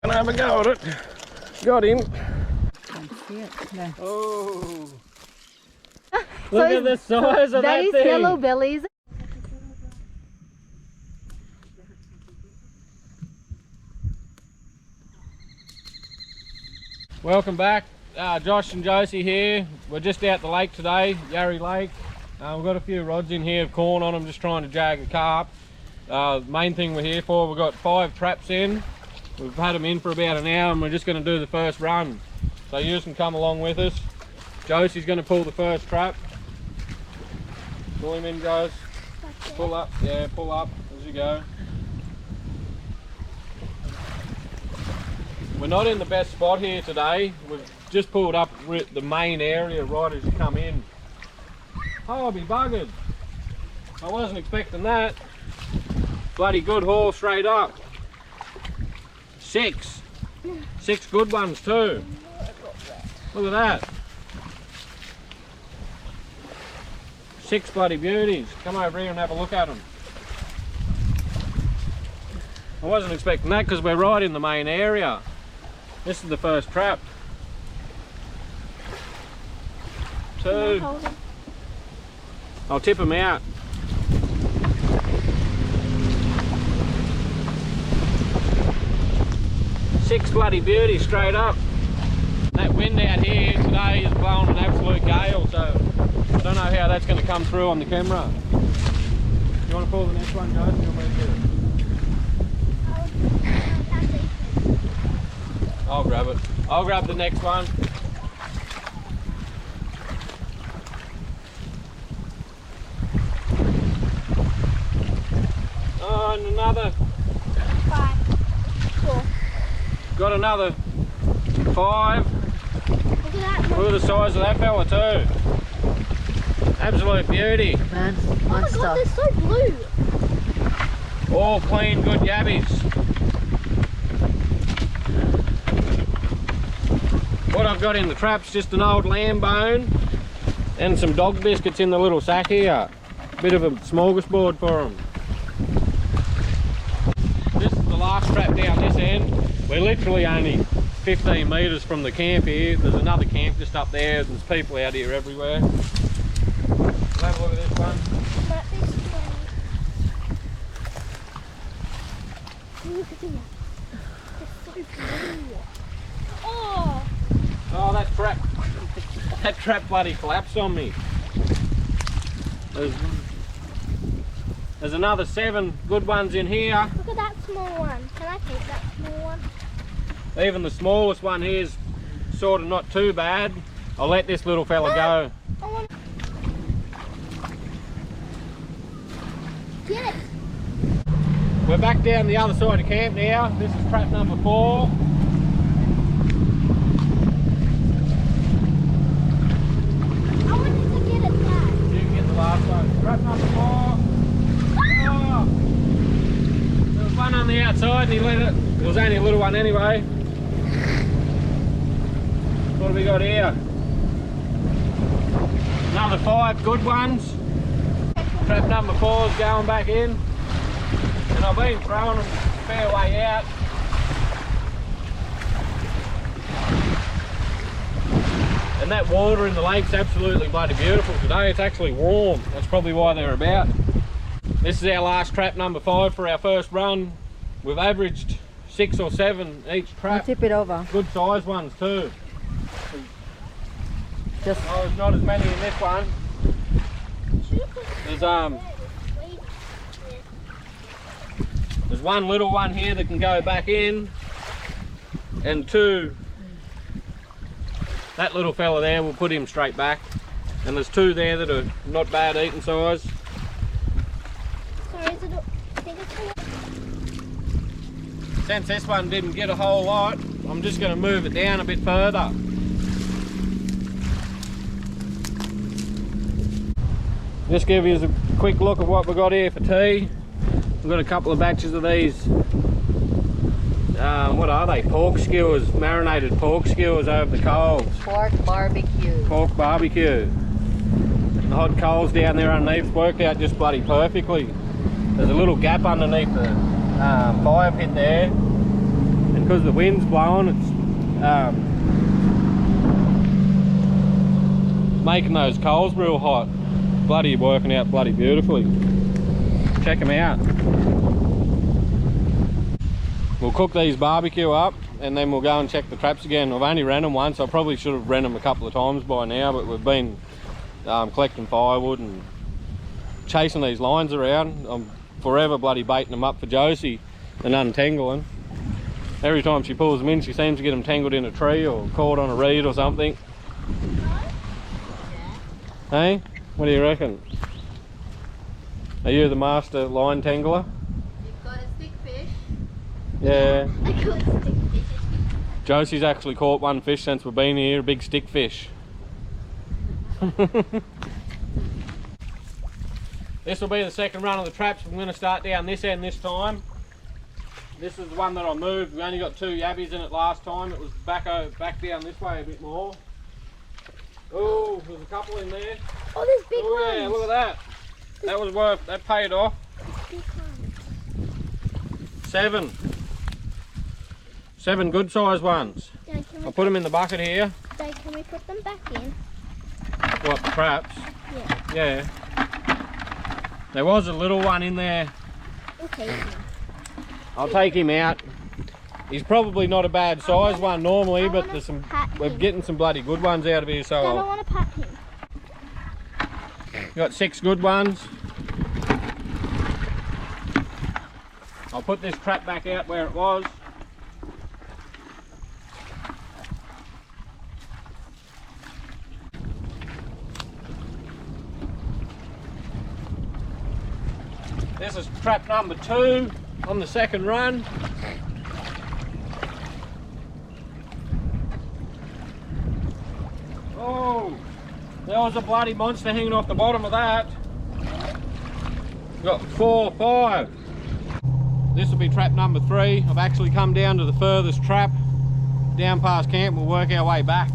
Gonna have a go at it. Got him. No. Oh. Look at the size of that thing. That is yellow bellies. Welcome back. Josh and Josie here. We're just out the lake today, Yabbie Lake. We've got a few rods in here of corn on them, just trying to jag a carp. Main thing we're here for, we've got 5 traps in. We've had them in for about an hour and we're just going to do the first run. So you can come along with us. Josie's going to pull the first trap. Pull him in, Josie. Pull up, yeah, pull up as you go. We're not in the best spot here today. We've just pulled up the main area right as you come in. Oh, I'll be buggered. I wasn't expecting that. Bloody good haul straight up. 6 good ones too. Look at that. 6 bloody beauties. Come over here and have a look at them. I wasn't expecting that because we're right in the main area. This is the first trap. 2. I'll tip them out. 6 bloody beauties straight up. That wind out here today is blowing an absolute gale, so I don't know how that's going to come through on the camera. You want to pull the next one, Joe? You want me to get it? I'll grab it. I'll grab the next one. Oh, and another. 5, 4. Got another 5. Look at that. Look at the size of that fella too. Absolute beauty. Man, Oh my god, they're so blue. All clean, good yabbies. What I've got in the trap's just an old lamb bone and some dog biscuits in the little sack here. Bit of a smorgasbord for them. This is the last trap down this end. We're literally only 15 metres from the camp here. There's another camp just up there. There's people out here everywhere. We'll have a look at this one. Look at them. They're so blue. Oh! Oh, that trap bloody collapsed on me. There's another 7 good ones in here. Look at that small one. Can I take that small one? Even the smallest one here is sort of not too bad. I'll let this little fella go. I want... Get it! We're back down the other side of camp now. This is trap number 4. I want you to get it back. You can get the last one. Trap number 4. Oh. There was one on the outside and he let it. It was only a little one anyway. What have we got here? Another 5 good ones. Trap number 4 is going back in. And I've been throwing them a fair way out. And that water in the lake's absolutely bloody beautiful today. It's actually warm. That's probably why they're about. This is our last trap number 5 for our first run. We've averaged 6 or 7 each trap. I'll tip it over. Good size ones too. Just Oh, there's not as many in this one. There's one little one here that can go back in, and 2. That little fella there, we'll put him straight back. And there's 2 there that are not bad eating size. Sorry, is it I think it's gonna... Since this one didn't get a whole lot, I'm just going to move it down a bit further. Just give you a quick look at what we've got here for tea. We've got a couple of batches of these, what are they? Pork skewers, marinated pork skewers over the coals. pork barbecue. Pork barbecue. The hot coals down there underneath worked out just bloody perfectly. There's a little gap underneath the fire pit there, and because the wind's blowing, it's making those coals real hot. Bloody working out bloody beautifully. Check them out. We'll cook these barbecue up and then we'll go and check the traps again. I've only ran them once. I probably should have ran them a couple of times by now, but we've been collecting firewood and chasing these lines around. I'm forever bloody baiting them up for Josie and untangling. Every time she pulls them in, she seems to get them tangled in a tree or caught on a reed or something. Hey, what do you reckon? Are you the master line tangler? You've got a stick fish. Yeah. I got a stick fish. Josie's actually caught one fish since we've been here, a big stick fish. This will be the second run of the traps. I'm going to start down this end this time. This is the one that I moved. We only got 2 yabbies in it last time. It was back down this way a bit more. Oh, there's a couple in there. Oh, there's big ones. Oh yeah, look at that. That was worth, that paid off. Big ones. 7. 7 good sized ones. Dad, can I'll put them in the bucket here. Dad, can we put them back in? What, the traps? Yeah. Yeah. There was a little one in there. We'll take him. I'll take him out. He's probably not a bad size one normally, but there's some, we're getting some bloody good ones out of here, so I don't want to pat him. got 6 good ones. I'll put this trap back out where it was. This is trap number 2 on the second run. Oh, there was a bloody monster hanging off the bottom of that. Got 4, 5. This will be trap number 3. I've actually come down to the furthest trap, down past camp. We'll work our way back.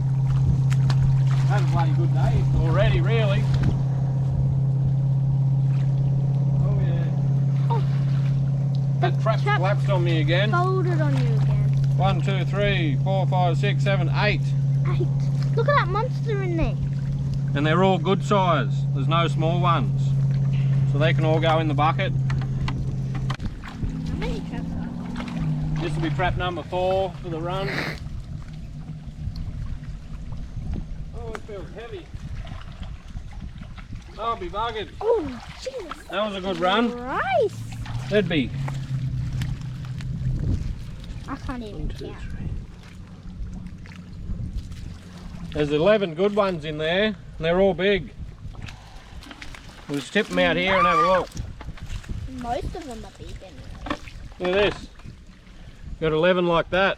That's a bloody good day already, really. Oh yeah. Oh, that trap's trap collapsed on me again. folded on you again. 1, 2, 3, 4, 5, 6, 7, 8. 8. Look at that monster in there. And they're all good size. There's no small ones. So they can all go in the bucket. How many traps are there? This will be trap number 4 for the run. Oh, it feels heavy. Oh, I'll be buggered. Oh, Jesus. That was a good run. Christ. That'd be I can't even count. There's 11 good ones in there, and they're all big. We'll just tip them out here and have a look. Most of them are big anyway. Look at this. Got 11 like that.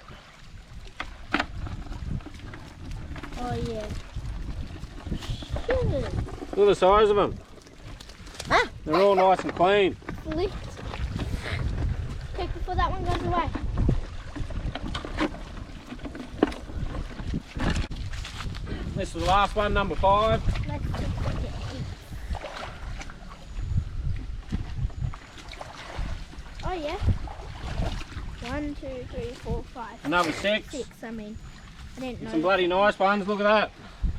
Oh, yeah. Shit. Look at the size of them. Ah. They're all nice and clean. Lift. Quick before that one goes away. This is the last one, number 5. Let's just get it. Oh yeah. 1, 2, 3, 4, 5. Another 6. 6, I mean. I didn't know. Some bloody nice ones, look at that.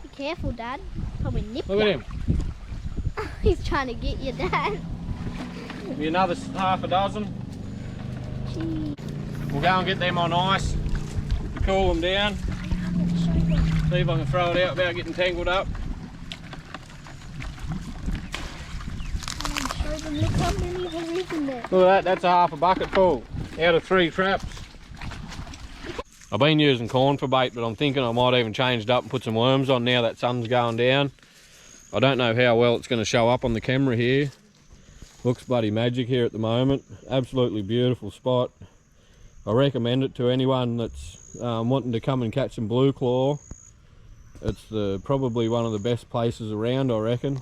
Be careful, Dad. Probably nip Look ya. at him. He's trying to get you, Dad. Be another half a dozen. Gee. We'll go and get them on ice to cool them down. Let's show them. See if I can throw it out without getting tangled up. Show them. Look how many there is in there. Look at that, that's a half a bucket full out of 3 traps. I've been using corn for bait, but I'm thinking I might even change it up and put some worms on now that sun's going down. I don't know how well it's going to show up on the camera here. Looks bloody magic here at the moment. Absolutely beautiful spot. I recommend it to anyone that's wanting to come and catch some blue claw. It's probably one of the best places around, I reckon.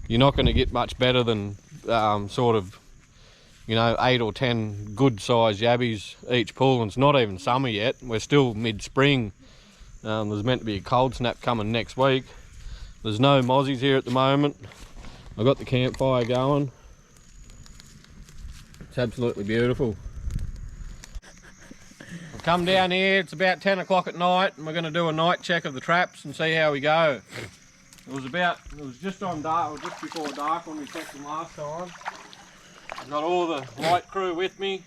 You're not going to get much better than sort of, you know, 8 or 10 good sized yabbies each pool, and it's not even summer yet. We're still mid-spring. There's meant to be a cold snap coming next week. There's no mozzies here at the moment. I've got the campfire going. It's absolutely beautiful. Come down here, it's about 10 o'clock at night, and we're going to do a night check of the traps and see how we go. It was just on dark, or just before dark when we checked them last time. I've got all the light crew with me,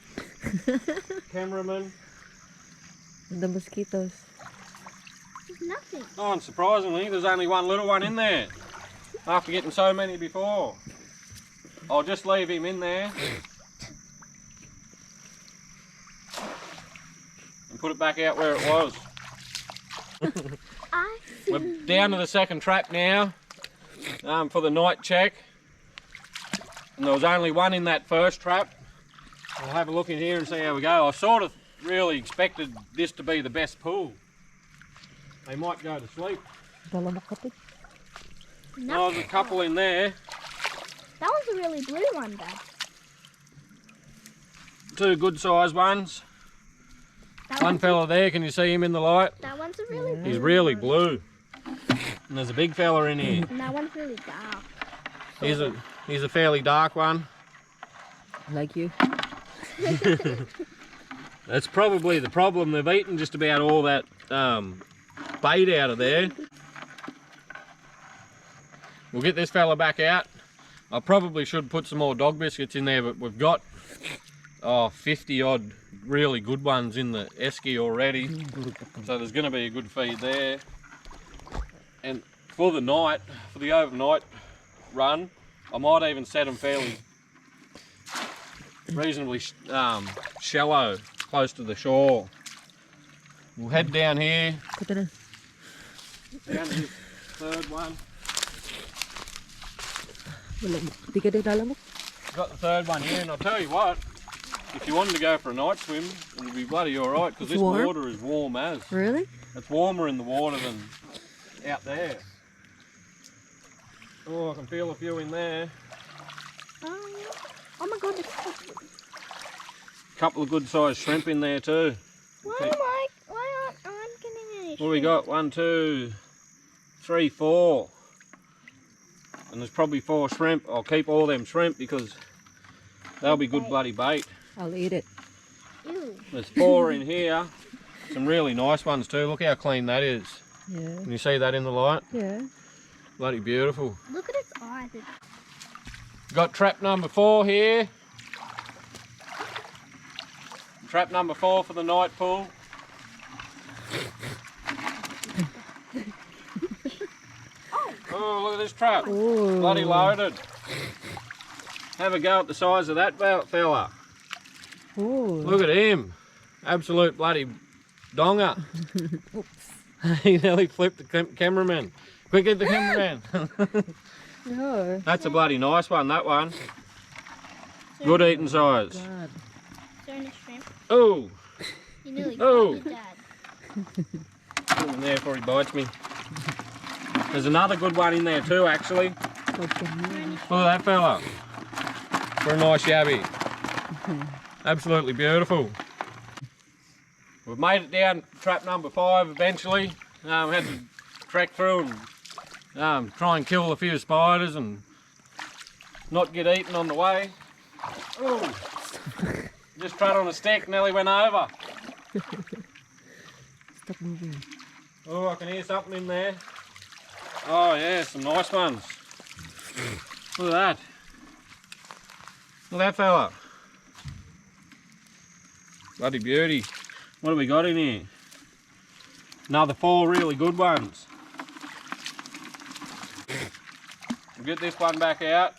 cameraman. The mosquitoes. There's nothing. Oh, and surprisingly, there's only one little one in there, after getting so many before. I'll just leave him in there. And put it back out where it was. We're down to the second trap now for the night check. And there was only one in that first trap. I'll have a look in here and see how we go. I sort of really expected this to be the best pool. They might go to sleep. No. Oh, there's a couple in there. That one's a really blue one, Dad. Two good sized ones. One fella there, can you see him in the light? That one's a really blue. He's really blue. And there's a big fella in here. And that one's really dark. He's a fairly dark one. Like you. That's probably the problem. They've eaten just about all that bait out of there. We'll get this fella back out. I probably should put some more dog biscuits in there, but we've got 50 odd really good ones in the esky already, so there's going to be a good feed there. And for the night, for the overnight run, I might even set them fairly reasonably shallow, close to the shore. We'll head down here, down to this third one. Got the third one here, and I'll tell you what, if you wanted to go for a night swim, it'll be bloody alright, because this water is warm as. Really? It's warmer in the water than out there. Oh, I can feel a few in there. Oh my god, there's a couple. Couple of good sized shrimp in there too. Why aren't I getting any? What do we got? 1, 2, 3, 4. And there's probably 4 shrimp. I'll keep all them shrimp because they'll be good bloody bait. I'll eat it. Ew. There's 4 in here. Some really nice ones too. Look how clean that is. Yeah. Can you see that in the light? Yeah. Bloody beautiful. Look at its eyes. Got trap number 4 here. Trap number 4 for the night pool. Oh, look at this trap. Ooh. Bloody loaded. Have a go at the size of that fella. Ooh. Look at him. Absolute bloody donger. He nearly flipped the cameraman. Quick, get the cameraman. No. That's a bloody nice one, that one. Good eating size. God. Throwing a shrimp. Oh, You nearly Oh. got me, Dad. put him in there before he bites me. There's another good one in there too, actually. Look at that fella. For a nice yabbie. Absolutely beautiful. We've made it down trap number 5 eventually. Had to trek through and try and kill a few spiders and not get eaten on the way. Oh, just trod on a stick, nearly went over. Stop moving. Oh, I can hear something in there. Oh yeah, some nice ones. Look at that. Look at that fella. Bloody beauty. What have we got in here? Another 4 really good ones. We'll get this one back out.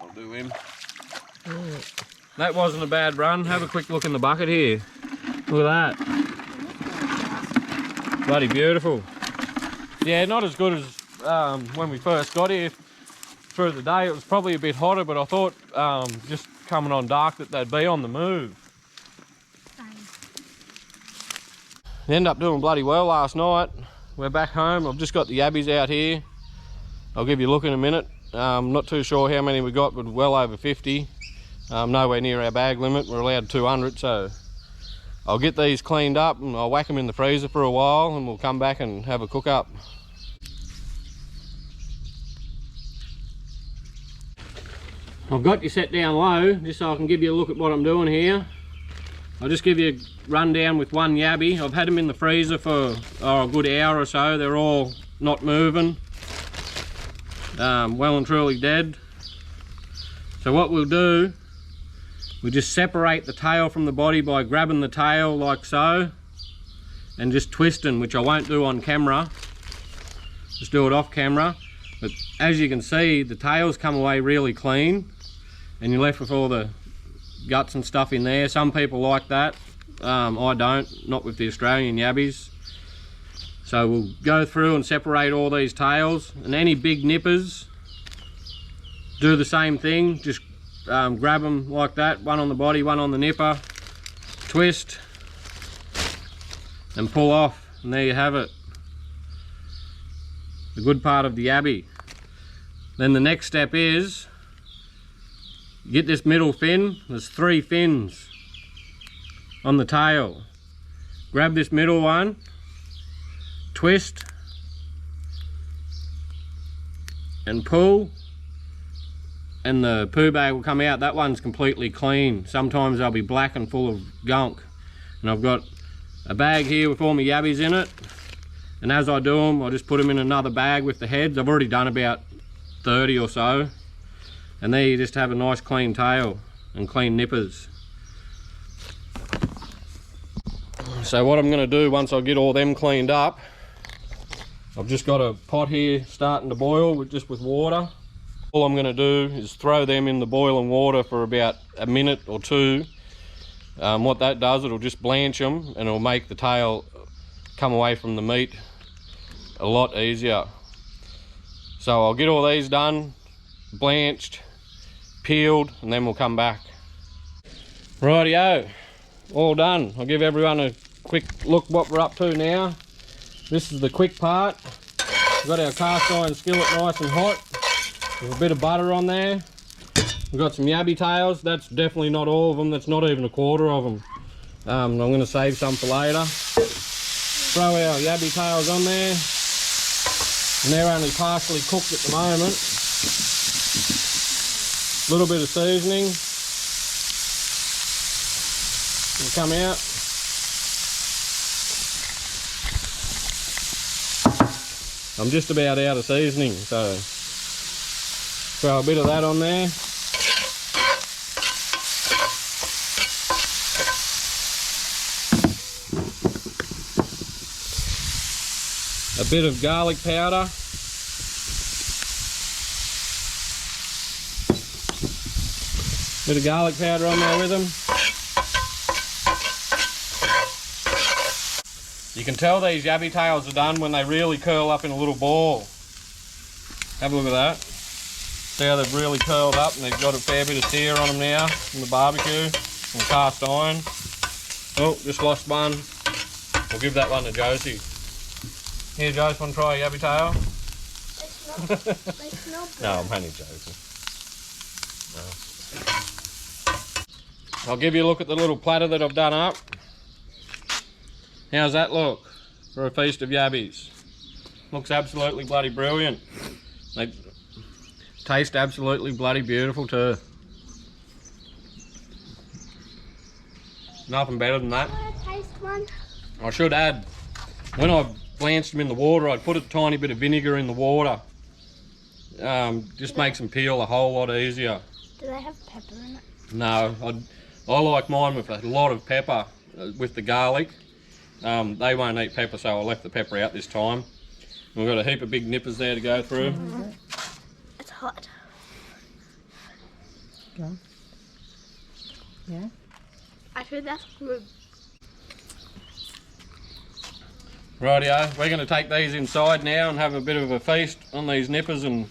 I'll do him. That wasn't a bad run. Have a quick look in the bucket here. Look at that. Bloody beautiful. Yeah, not as good as when we first got here through the day. It was probably a bit hotter, but I thought just coming on dark that they'd be on the move. They ended up doing bloody well last night. We're back home. I've just got the yabbies out here. I'll give you a look in a minute. Not too sure how many we got, but well over 50. Nowhere near our bag limit. We're allowed 200, so I'll get these cleaned up and I'll whack them in the freezer for a while and we'll come back and have a cook up. I've got you set down low just so I can give you a look at what I'm doing here. I'll just give you a rundown with one yabbie. I've had them in the freezer for a good hour or so. They're all not moving, well and truly dead. So what we'll do, we just separate the tail from the body by grabbing the tail like so and just twisting, which I won't do on camera. Just do it off camera. But as you can see, the tails come away really clean and you're left with all the guts and stuff in there. Some people like that. I don't, not with the Australian yabbies. So we'll go through and separate all these tails, and any big nippers, do the same thing. Just grab them like that, one on the body, one on the nipper, twist and pull off, and there you have it, the good part of the yabbie. Then the next step is you get this middle fin. There's 3 fins on the tail. Grab this middle one, twist and pull, and the poo bag will come out. That one's completely clean. Sometimes they'll be black and full of gunk. And I've got a bag here with all my yabbies in it, and as I do them, I just put them in another bag with the heads. I've already done about 30 or so, and there you just have a nice clean tail and clean nippers. So what I'm going to do once I get all them cleaned up, I've just got a pot here starting to boil just with water. All I'm going to do is throw them in the boiling water for about a minute or 2. What that does, it'll just blanch them and it'll make the tail come away from the meat a lot easier. So I'll get all these done, blanched, peeled, and then we'll come back. Rightio, all done. I'll give everyone a quick look what we're up to now. This is the quick part. We've got our cast iron skillet nice and hot with a bit of butter on there. We've got some yabbie tails. That's definitely not all of them. That's not even a quarter of them. I'm going to save some for later. Throw our yabbie tails on there, and they're only partially cooked at the moment. A little bit of seasoning will come out. I'm just about out of seasoning, so throw a bit of that on there. A bit of garlic powder. Bit of garlic powder on there with them. You can tell these yabbie tails are done when they really curl up in a little ball. Have a look at that. See how they've really curled up, and they've got a fair bit of sear on them now from the barbecue and cast iron. Oh, just lost one. We'll give that one to Josie. Here, Josie, want to try a yabbie tail? They smell No, I'm only joking. No. I'll give you a look at the little platter that I've done up. How's that look for a feast of yabbies? Looks absolutely bloody brilliant. They taste absolutely bloody beautiful too. Nothing better than that. Want to taste one? I should add, when I blanched them in the water, I'd put a tiny bit of vinegar in the water. Just makes them peel a whole lot easier. Do they have pepper in it? No, I like mine with a lot of pepper with the garlic. They won't eat pepper, so I left the pepper out this time. We've got a heap of big nippers there to go through. It's hot. Go. Yeah. I think that's good. Rightio, we're going to take these inside now and have a bit of a feast on these nippers and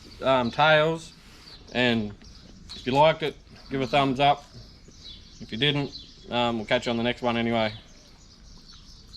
tails. And if you liked it, give a thumbs up. If you didn't, we'll catch you on the next one anyway.